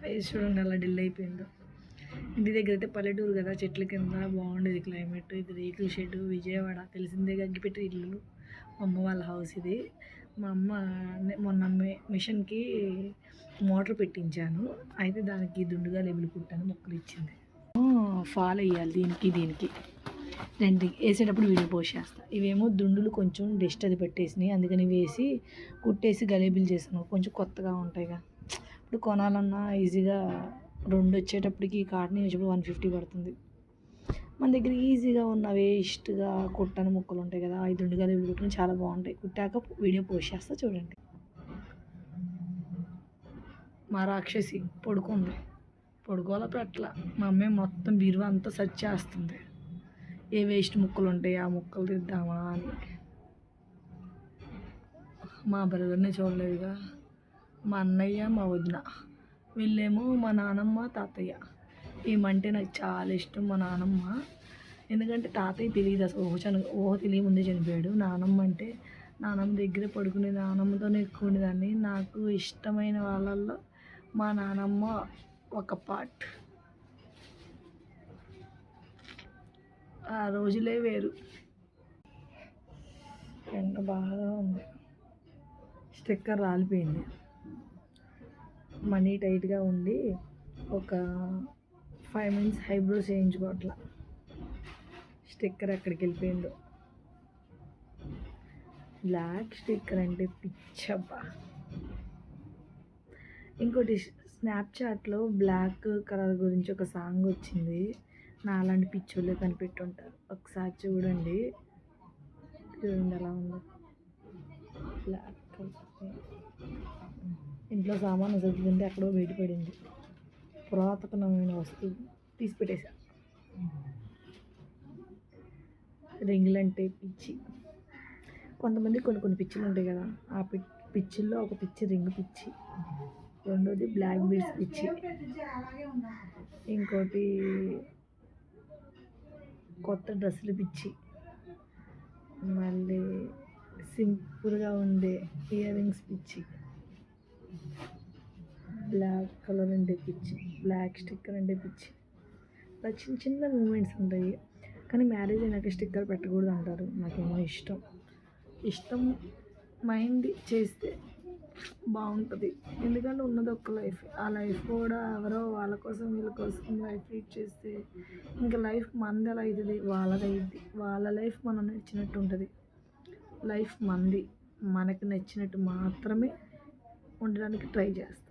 Face చూడండి అలా dill అయిపోయిందో. ఇంటి దగ్గర అయితే పల్లెటూరు కదా, చెట్ల కింద బాగుండేది క్లైమేట్. ఇది రేకుల షెడ్, విజయవాడ తెలిసిందే, గగ్గిపెట్టి ఇల్లు. మా అమ్మ వాళ్ళ హౌస్ ఇది. మా అమ్మ మొన్న మిషన్కి మోటార్ పెట్టించాను, అయితే దానికి దుండుగా లెబులు కుట్టాను, మొక్కలు ఇచ్చింది. ఫాల్ వేయాలి దీనికి రెండు వేసేటప్పుడు వీడియో పోస్ట్ చేస్తా. ఇవేమో దుండులు కొంచెం డస్ట్ అది పెట్టేసినాయి, అందుకని వేసి కుట్టేసి గలేబులు చేసాను. కొంచెం కొత్తగా ఉంటాయిగా, ఇప్పుడు కొనాలన్నా ఈజీగా. రెండు వచ్చేటప్పటికి కాటన్ వచ్చేటప్పుడు 150 పడుతుంది. మన దగ్గర ఈజీగా ఉన్న వేస్ట్గా కుట్టని ముక్కలు ఉంటాయి కదా, అవి దుండుగా లెబులు కుట్టుకుని చాలా బాగుంటాయి. కుట్టాక వీడియో పోస్ట్ చేస్తా చూడండి. మా రాక్షసి పడుకుంది, పడుకోవాల పెట్టల. మా అమ్మాయి మొత్తం బీరువా అంతా సెర్చ్ చేస్తుంది, ఏ వేస్ట్ ముక్కలు ఉంటాయి ఆ ముక్కలు తీద్దామా అని. మా బ్రదర్ని చూడలేదుగా, మా అన్నయ్య మా వదిన, వీళ్ళేమో మా నానమ్మ తాతయ్య. ఏమంటే నాకు చాలా ఇష్టం మా నానమ్మ, ఎందుకంటే తాతయ్య తెలియదు అసలు, ఊహ తెలియ ముందే చనిపోయాడు. నానమ్మ అంటే నానమ్మ దగ్గర పడుకునే, నానమ్మతోనే ఎక్కువ ఉండేదాన్ని. నాకు ఇష్టమైన వాళ్ళల్లో మా నానమ్మ ఒక పార్ట్. ఆ రోజులే వేరు. ఎండ బాగా ఉంది, స్టిక్కర్ రాలిపోయింది. మనీ టైట్గా ఉండి ఒక 5 minutes ఐబ్రోస్ వేయించుకోవట్లా. స్టిక్కర్ ఎక్కడికి వెళ్ళిపోయిందో. బ్లాక్ స్టిక్కర్ అంటే పిచ్చబ్బా. ఇంకోటి స్నాప్చాట్లో బ్లాక్ కలర్ గురించి ఒక సాంగ్ వచ్చింది, నాలాంటి పిచ్చోళ్ళే కనిపెట్టుంటారు. ఒకసారి చూడండి ఎలా ఉందో. బ్లాక్ కలర్ ఇంట్లో సామాను సర్దుతుంటే ఎక్కడో బయటపడింది, పురాతనమైన వస్తువు తీసి పెట్టేశా. రింగులు అంటే పిచ్చి. కొంతమంది కొన్ని పిచ్చిలు ఉంటాయి కదా, ఆ పిచ్చిల్లో ఒక పిచ్చి రింగు పిచ్చి, రెండోది బ్లాక్ బీడ్స్ పిచ్చి, ఇంకోటి కొత్త డ్రెస్సులు పిచ్చి, మళ్ళీ సింపుల్గా ఉండే ఇయర్ రింగ్స్ పిచ్చి, బ్లాక్ కలర్ అంటే పిచ్చి, బ్లాక్ స్టిక్కర్ అంటే పిచ్చి. అలా చిన్న చిన్న మూమెంట్స్ ఉంటాయి. కానీ మ్యారేజ్ అయినాక స్టిక్కర్ పెట్టకూడదు అంటారు. నాకేమో ఇష్టం మైండ్ చేస్తే బాగుంటుంది. ఎందుకంటే ఉన్నది ఒక్క లైఫ్, ఆ లైఫ్ కూడా ఎవరో వాళ్ళ కోసం వీళ్ళ కోసం లైఫ్ లీడ్ చేస్తే ఇంకా లైఫ్ మనది ఎలా అవుతుంది, వాళ్ళది అయ్యిద్ది. వాళ్ళ లైఫ్ మనం నచ్చినట్టు ఉంటుంది, లైఫ్ మనది. మనకు నచ్చినట్టు మాత్రమే ఉండడానికి ట్రై చేస్తాం.